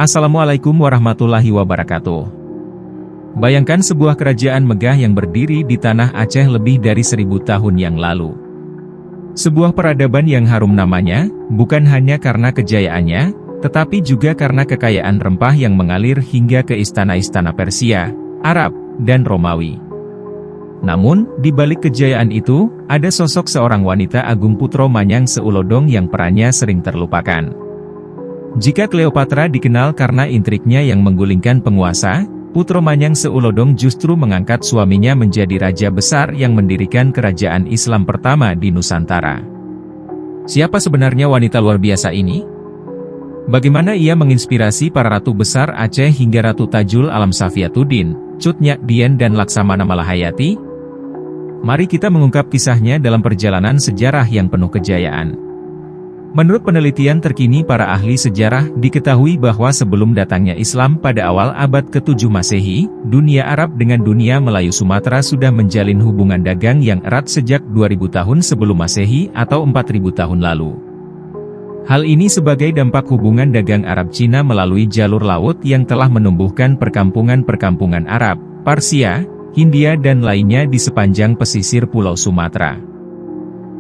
Assalamualaikum warahmatullahi wabarakatuh. Bayangkan sebuah kerajaan megah yang berdiri di tanah Aceh lebih dari 1000 tahun yang lalu. Sebuah peradaban yang harum namanya, bukan hanya karena kejayaannya, tetapi juga karena kekayaan rempah yang mengalir hingga ke istana-istana Persia, Arab, dan Romawi. Namun, di balik kejayaan itu, ada sosok seorang wanita agung putro manyang seulodong yang perannya sering terlupakan. Jika Cleopatra dikenal karena intriknya yang menggulingkan penguasa, Putro Manyang Seulodong justru mengangkat suaminya menjadi raja besar yang mendirikan kerajaan Islam pertama di Nusantara. Siapa sebenarnya wanita luar biasa ini? Bagaimana ia menginspirasi para ratu besar Aceh hingga Ratu Tajul Alam Safiatuddin, Cut Nyak Dien dan Laksamana Malahayati? Mari kita mengungkap kisahnya dalam perjalanan sejarah yang penuh kejayaan. Menurut penelitian terkini para ahli sejarah, diketahui bahwa sebelum datangnya Islam pada awal abad ke-7 Masehi, dunia Arab dengan dunia Melayu Sumatera sudah menjalin hubungan dagang yang erat sejak 2000 tahun sebelum Masehi atau 4000 tahun lalu. Hal ini sebagai dampak hubungan dagang Arab-Cina melalui jalur laut yang telah menumbuhkan perkampungan-perkampungan Arab, Parsia, Hindia dan lainnya di sepanjang pesisir Pulau Sumatera.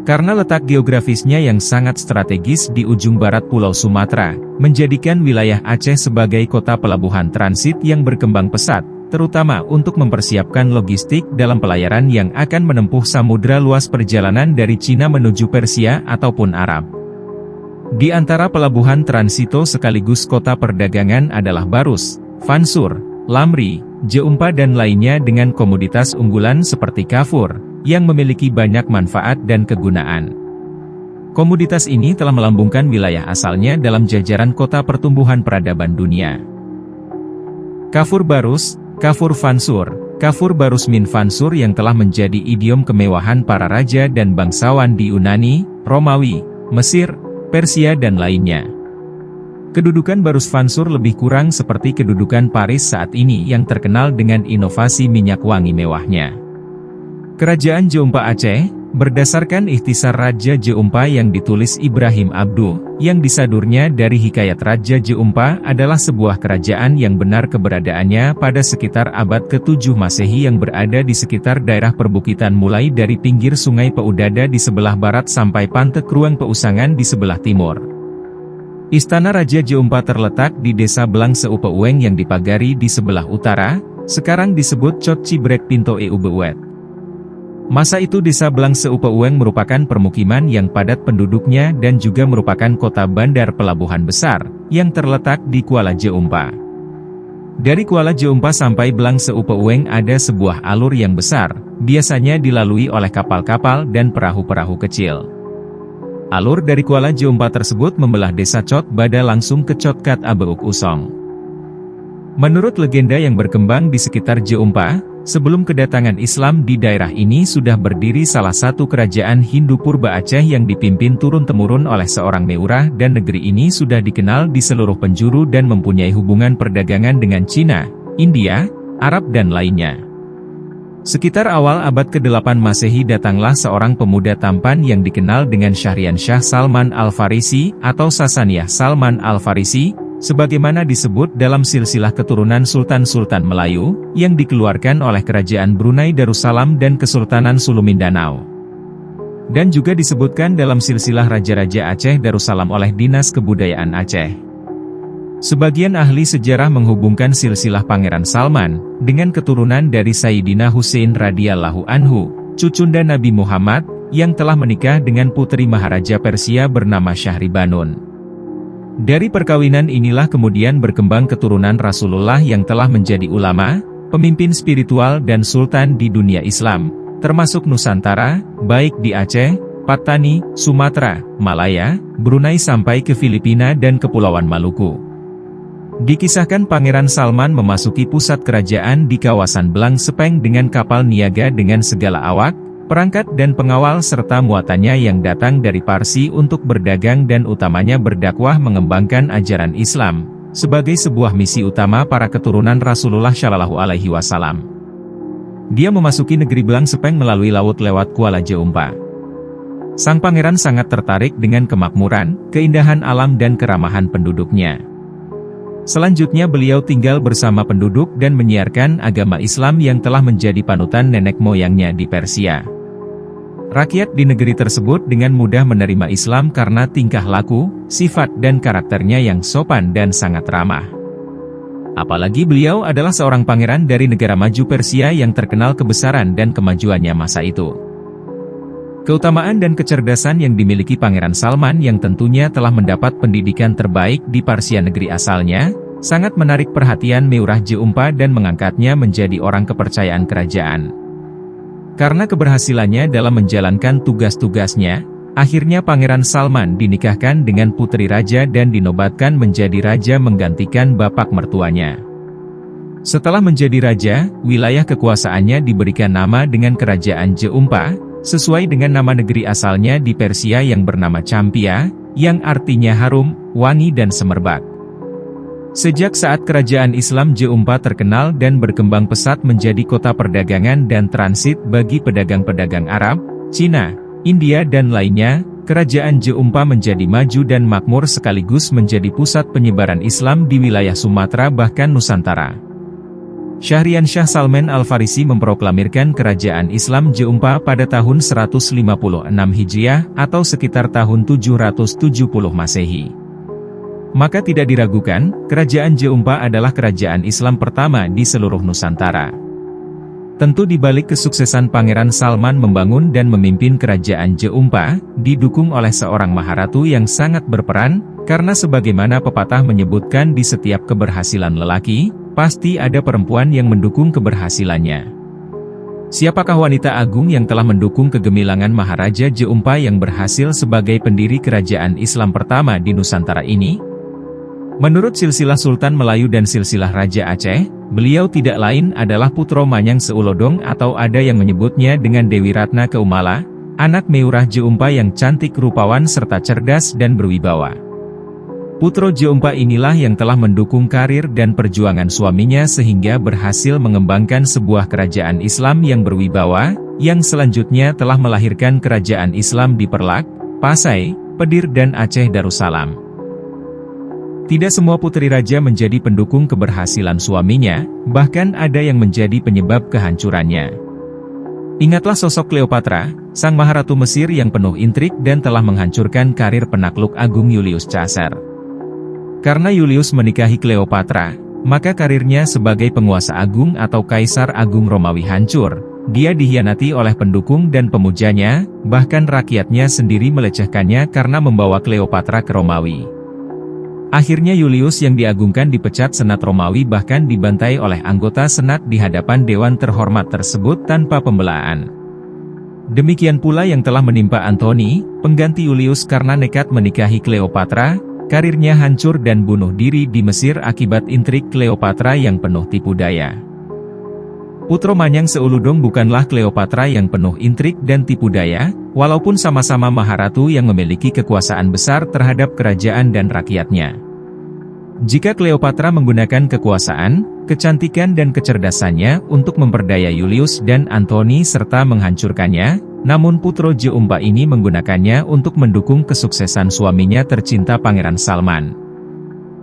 Karena letak geografisnya yang sangat strategis di ujung barat Pulau Sumatera, menjadikan wilayah Aceh sebagai kota pelabuhan transit yang berkembang pesat, terutama untuk mempersiapkan logistik dalam pelayaran yang akan menempuh samudra luas perjalanan dari Cina menuju Persia ataupun Arab. Di antara pelabuhan transito sekaligus kota perdagangan adalah Barus, Fansur, Lamri, Jeumpa dan lainnya dengan komoditas unggulan seperti kafur, yang memiliki banyak manfaat dan kegunaan. Komoditas ini telah melambungkan wilayah asalnya dalam jajaran kota pertumbuhan peradaban dunia. Kafur Barus, Kafur Fansur, Kafur Barus min Fansur yang telah menjadi idiom kemewahan para raja dan bangsawan di Yunani, Romawi, Mesir, Persia dan lainnya. Kedudukan Barus Fansur lebih kurang seperti kedudukan Paris saat ini yang terkenal dengan inovasi minyak wangi mewahnya. Kerajaan Jeumpa Aceh, berdasarkan ikhtisar Raja Jeumpa yang ditulis Ibrahim Abduh, yang disadurnya dari Hikayat Raja Jeumpa adalah sebuah kerajaan yang benar keberadaannya pada sekitar abad ke-7 Masehi yang berada di sekitar daerah perbukitan mulai dari pinggir sungai Peudada di sebelah barat sampai pantai Krueng Peusangan di sebelah timur. Istana Raja Jeumpa terletak di desa Belang Seupeueng yang dipagari di sebelah utara, sekarang disebut Cot Cibrek Pinto Eubeuet. Masa itu desa Belang Seupeueng merupakan permukiman yang padat penduduknya dan juga merupakan kota bandar pelabuhan besar, yang terletak di Kuala Jeumpa. Dari Kuala Jeumpa sampai Belang Seupeueng ada sebuah alur yang besar, biasanya dilalui oleh kapal-kapal dan perahu-perahu kecil. Alur dari Kuala Jeumpa tersebut membelah desa Cot Bada langsung ke Cot Kat Abeuk Usong. Menurut legenda yang berkembang di sekitar Jeumpa, sebelum kedatangan Islam di daerah ini sudah berdiri salah satu kerajaan Hindu purba Aceh yang dipimpin turun-temurun oleh seorang Meurah dan negeri ini sudah dikenal di seluruh penjuru dan mempunyai hubungan perdagangan dengan Cina, India, Arab dan lainnya. Sekitar awal abad ke-8 Masehi datanglah seorang pemuda tampan yang dikenal dengan Syahrian Shah Salman Al-Farisi atau Sasaniyah Salman Al-Farisi, sebagaimana disebut dalam silsilah keturunan Sultan-Sultan Melayu, yang dikeluarkan oleh Kerajaan Brunei Darussalam dan Kesultanan Sulu Mindanao. Dan juga disebutkan dalam silsilah Raja-Raja Aceh Darussalam oleh Dinas Kebudayaan Aceh. Sebagian ahli sejarah menghubungkan silsilah Pangeran Salman, dengan keturunan dari Sayyidina Hussein radhiyallahu anhu, cucunda Nabi Muhammad, yang telah menikah dengan putri Maharaja Persia bernama Syahribanun. Dari perkawinan inilah kemudian berkembang keturunan Rasulullah yang telah menjadi ulama, pemimpin spiritual dan sultan di dunia Islam, termasuk Nusantara, baik di Aceh, Patani, Sumatera, Malaya, Brunei sampai ke Filipina dan Kepulauan Maluku. Dikisahkan Pangeran Salman memasuki pusat kerajaan di kawasan Belang Sepeng dengan kapal niaga dengan segala awak, perangkat dan pengawal serta muatannya yang datang dari Parsi untuk berdagang dan utamanya berdakwah mengembangkan ajaran Islam, sebagai sebuah misi utama para keturunan Rasulullah Shallallahu Alaihi Wasallam. Dia memasuki negeri Belang Sepeng melalui laut lewat Kuala Jeumpa. Sang pangeran sangat tertarik dengan kemakmuran, keindahan alam dan keramahan penduduknya. Selanjutnya beliau tinggal bersama penduduk dan menyiarkan agama Islam yang telah menjadi panutan nenek moyangnya di Persia. Rakyat di negeri tersebut dengan mudah menerima Islam karena tingkah laku, sifat dan karakternya yang sopan dan sangat ramah. Apalagi beliau adalah seorang pangeran dari negara maju Persia yang terkenal kebesaran dan kemajuannya masa itu. Keutamaan dan kecerdasan yang dimiliki Pangeran Salman yang tentunya telah mendapat pendidikan terbaik di Persia negeri asalnya, sangat menarik perhatian Meurah Jeumpa dan mengangkatnya menjadi orang kepercayaan kerajaan. Karena keberhasilannya dalam menjalankan tugas-tugasnya, akhirnya Pangeran Salman dinikahkan dengan putri raja dan dinobatkan menjadi raja menggantikan bapak mertuanya. Setelah menjadi raja, wilayah kekuasaannya diberikan nama dengan Kerajaan Jeumpa, sesuai dengan nama negeri asalnya di Persia yang bernama Champia, yang artinya harum, wangi dan semerbak. Sejak saat kerajaan Islam Jeumpa terkenal dan berkembang pesat menjadi kota perdagangan dan transit bagi pedagang-pedagang Arab, Cina, India dan lainnya, kerajaan Jeumpa menjadi maju dan makmur sekaligus menjadi pusat penyebaran Islam di wilayah Sumatera bahkan Nusantara. Syahrian Shah Salman Al-Farisi memproklamirkan kerajaan Islam Jeumpa pada tahun 156 Hijriah atau sekitar tahun 770 Masehi. Maka tidak diragukan, kerajaan Jeumpa adalah kerajaan Islam pertama di seluruh Nusantara. Tentu di balik kesuksesan Pangeran Salman membangun dan memimpin kerajaan Jeumpa, didukung oleh seorang Maharatu yang sangat berperan, karena sebagaimana pepatah menyebutkan di setiap keberhasilan lelaki, pasti ada perempuan yang mendukung keberhasilannya. Siapakah wanita agung yang telah mendukung kegemilangan Maharaja Jeumpa yang berhasil sebagai pendiri kerajaan Islam pertama di Nusantara ini? Menurut silsilah Sultan Melayu dan silsilah Raja Aceh, beliau tidak lain adalah Putro Manyang Seulodong atau ada yang menyebutnya dengan Dewi Ratna Keumala, anak Meurah Jeumpa yang cantik rupawan serta cerdas dan berwibawa. Putro Jeumpa inilah yang telah mendukung karir dan perjuangan suaminya sehingga berhasil mengembangkan sebuah kerajaan Islam yang berwibawa, yang selanjutnya telah melahirkan kerajaan Islam di Perlak, Pasai, Pedir dan Aceh Darussalam. Tidak semua putri raja menjadi pendukung keberhasilan suaminya, bahkan ada yang menjadi penyebab kehancurannya. Ingatlah sosok Cleopatra, sang Maharatu Mesir yang penuh intrik dan telah menghancurkan karir penakluk agung Julius Caesar. Karena Julius menikahi Cleopatra, maka karirnya sebagai penguasa agung atau Kaisar Agung Romawi hancur. Dia dikhianati oleh pendukung dan pemujanya, bahkan rakyatnya sendiri melecehkannya karena membawa Cleopatra ke Romawi. Akhirnya Julius yang diagungkan dipecat Senat Romawi bahkan dibantai oleh anggota Senat di hadapan Dewan terhormat tersebut tanpa pembelaan. Demikian pula yang telah menimpa Antony, pengganti Julius karena nekat menikahi Cleopatra. Karirnya hancur dan bunuh diri di Mesir akibat intrik Cleopatra yang penuh tipu daya. Putro Manyang Seulodong bukanlah Cleopatra yang penuh intrik dan tipu daya, walaupun sama-sama Maharatu yang memiliki kekuasaan besar terhadap kerajaan dan rakyatnya. Jika Cleopatra menggunakan kekuasaan, kecantikan dan kecerdasannya untuk memperdaya Julius dan Antony serta menghancurkannya, namun Putro Jeumpa ini menggunakannya untuk mendukung kesuksesan suaminya tercinta Pangeran Salman.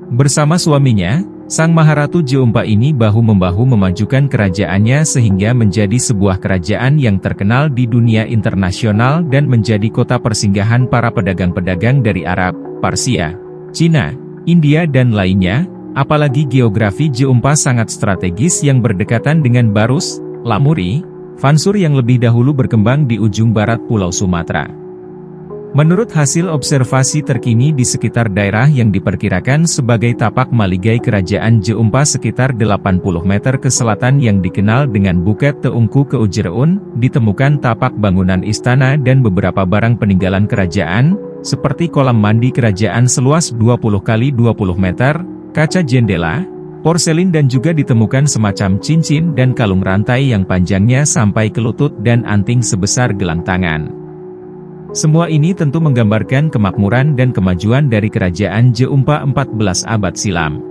Bersama suaminya, sang Maharatu Jeumpa ini bahu-membahu memajukan kerajaannya sehingga menjadi sebuah kerajaan yang terkenal di dunia internasional dan menjadi kota persinggahan para pedagang-pedagang dari Arab, Persia, Cina, India dan lainnya, apalagi geografi Jeumpa sangat strategis yang berdekatan dengan Barus, Lamuri, Fansur yang lebih dahulu berkembang di ujung barat Pulau Sumatera. Menurut hasil observasi terkini di sekitar daerah yang diperkirakan sebagai tapak maligai kerajaan Jeumpa sekitar 80 meter ke selatan yang dikenal dengan Bukit Teungku Keujereun, ditemukan tapak bangunan istana dan beberapa barang peninggalan kerajaan, seperti kolam mandi kerajaan seluas 20 kali 20 meter, kaca jendela, porselin dan juga ditemukan semacam cincin dan kalung rantai yang panjangnya sampai ke lutut dan anting sebesar gelang tangan. Semua ini tentu menggambarkan kemakmuran dan kemajuan dari kerajaan Jeumpa 14 abad silam.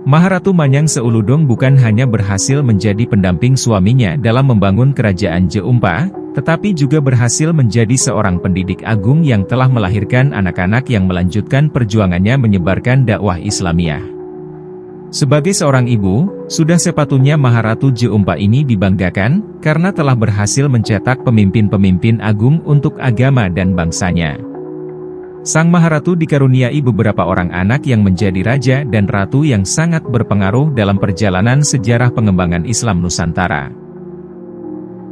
Maharatu Manyang Seulodong bukan hanya berhasil menjadi pendamping suaminya dalam membangun kerajaan Jeumpa, tetapi juga berhasil menjadi seorang pendidik agung yang telah melahirkan anak-anak yang melanjutkan perjuangannya menyebarkan dakwah Islamiyah. Sebagai seorang ibu, sudah sepatutnya Maharatu Jeumpa ini dibanggakan, karena telah berhasil mencetak pemimpin-pemimpin agung untuk agama dan bangsanya. Sang Maharatu dikaruniai beberapa orang anak yang menjadi raja dan ratu yang sangat berpengaruh dalam perjalanan sejarah pengembangan Islam Nusantara.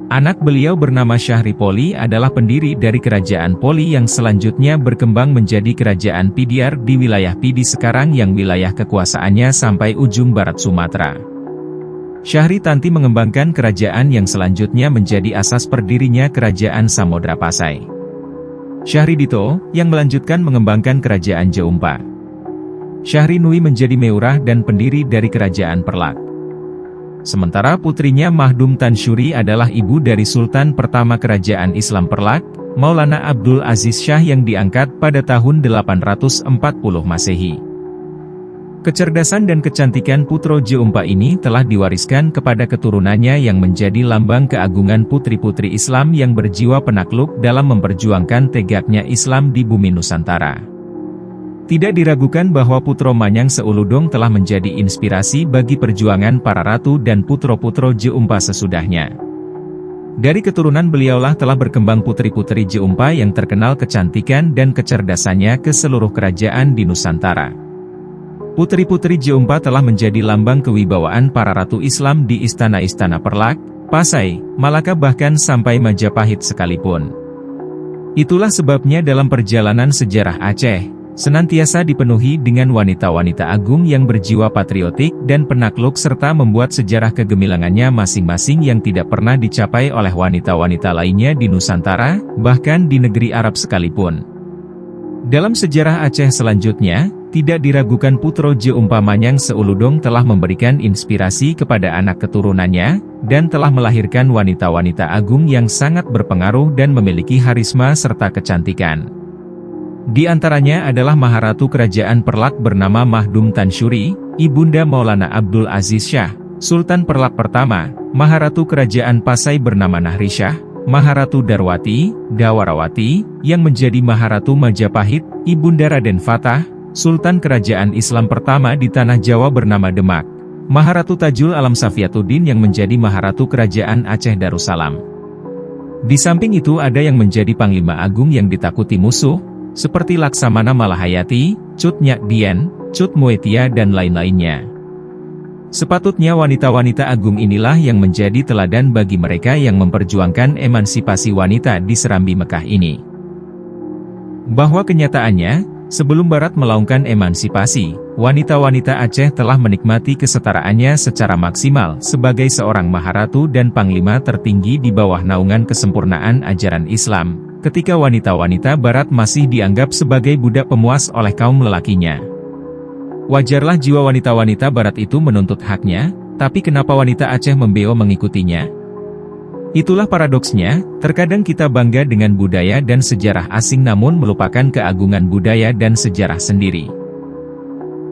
Anak beliau bernama Syahripoli adalah pendiri dari Kerajaan Poli yang selanjutnya berkembang menjadi Kerajaan Pidiar di wilayah Pidi sekarang yang wilayah kekuasaannya sampai ujung barat Sumatera. Syahri Tanti mengembangkan kerajaan yang selanjutnya menjadi asas berdirinya Kerajaan Samodra Pasai. Syahri Dito, yang melanjutkan mengembangkan Kerajaan Jeumpa. Syahri Nui menjadi Meurah dan pendiri dari Kerajaan Perlak. Sementara putrinya Mahdum Tansyuri adalah ibu dari Sultan pertama Kerajaan Islam Perlak, Maulana Abdul Aziz Shah yang diangkat pada tahun 840 Masehi. Kecerdasan dan kecantikan Putro Jeumpa ini telah diwariskan kepada keturunannya yang menjadi lambang keagungan putri-putri Islam yang berjiwa penakluk dalam memperjuangkan tegaknya Islam di bumi Nusantara. Tidak diragukan bahwa Putro Manyang Seuludong telah menjadi inspirasi bagi perjuangan para ratu dan putro-putro Jeumpa sesudahnya. Dari keturunan beliaulah telah berkembang putri-putri Jeumpa yang terkenal kecantikan dan kecerdasannya ke seluruh kerajaan di Nusantara. Putri-putri Jeumpa telah menjadi lambang kewibawaan para ratu Islam di istana-istana Perlak, Pasai, Malaka bahkan sampai Majapahit sekalipun. Itulah sebabnya dalam perjalanan sejarah Aceh, senantiasa dipenuhi dengan wanita-wanita agung yang berjiwa patriotik dan penakluk serta membuat sejarah kegemilangannya masing-masing yang tidak pernah dicapai oleh wanita-wanita lainnya di Nusantara, bahkan di negeri Arab sekalipun. Dalam sejarah Aceh selanjutnya, tidak diragukan Putro Jeumpa Manyang Seuludong telah memberikan inspirasi kepada anak keturunannya, dan telah melahirkan wanita-wanita agung yang sangat berpengaruh dan memiliki harisma serta kecantikan. Di antaranya adalah Maharatu Kerajaan Perlak bernama Mahdum Tansyuri, Ibunda Maulana Abdul Aziz Shah, Sultan Perlak pertama, Maharatu Kerajaan Pasai bernama Nahri Shah, Maharatu Darwati, Dawarawati, yang menjadi Maharatu Majapahit, Ibunda Raden Fatah, Sultan Kerajaan Islam pertama di Tanah Jawa bernama Demak, Maharatu Tajul Alam Safiatuddin yang menjadi Maharatu Kerajaan Aceh Darussalam. Di samping itu ada yang menjadi Panglima Agung yang ditakuti musuh, seperti Laksamana Malahayati, Cut Nyak Dien, Cut Muetia dan lain-lainnya. Sepatutnya wanita-wanita agung inilah yang menjadi teladan bagi mereka yang memperjuangkan emansipasi wanita di Serambi Mekah ini. Bahwa kenyataannya, sebelum Barat melakukan emansipasi, wanita-wanita Aceh telah menikmati kesetaraannya secara maksimal sebagai seorang Maharatu dan Panglima tertinggi di bawah naungan kesempurnaan ajaran Islam, ketika wanita-wanita Barat masih dianggap sebagai budak pemuas oleh kaum lelakinya. Wajarlah jiwa wanita-wanita Barat itu menuntut haknya, tapi kenapa wanita Aceh membeo mengikutinya? Itulah paradoksnya, terkadang kita bangga dengan budaya dan sejarah asing namun melupakan keagungan budaya dan sejarah sendiri.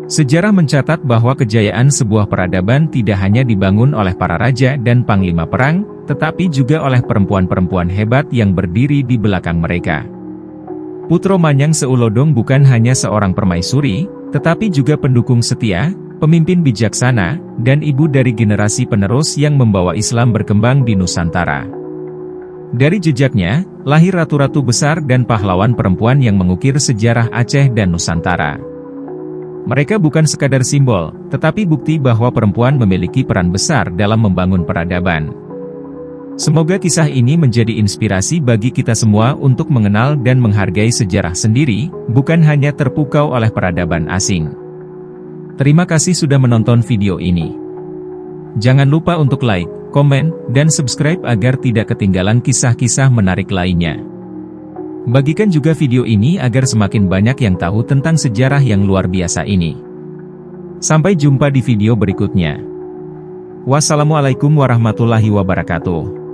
Sejarah mencatat bahwa kejayaan sebuah peradaban tidak hanya dibangun oleh para raja dan panglima perang, tetapi juga oleh perempuan-perempuan hebat yang berdiri di belakang mereka. Putro Manyang Seulodong bukan hanya seorang permaisuri, tetapi juga pendukung setia, pemimpin bijaksana, dan ibu dari generasi penerus yang membawa Islam berkembang di Nusantara. Dari jejaknya, lahir ratu-ratu besar dan pahlawan perempuan yang mengukir sejarah Aceh dan Nusantara. Mereka bukan sekadar simbol, tetapi bukti bahwa perempuan memiliki peran besar dalam membangun peradaban. Semoga kisah ini menjadi inspirasi bagi kita semua untuk mengenal dan menghargai sejarah sendiri, bukan hanya terpukau oleh peradaban asing. Terima kasih sudah menonton video ini. Jangan lupa untuk like, komen, dan subscribe agar tidak ketinggalan kisah-kisah menarik lainnya. Bagikan juga video ini agar semakin banyak yang tahu tentang sejarah yang luar biasa ini. Sampai jumpa di video berikutnya. Wassalamualaikum warahmatullahi wabarakatuh.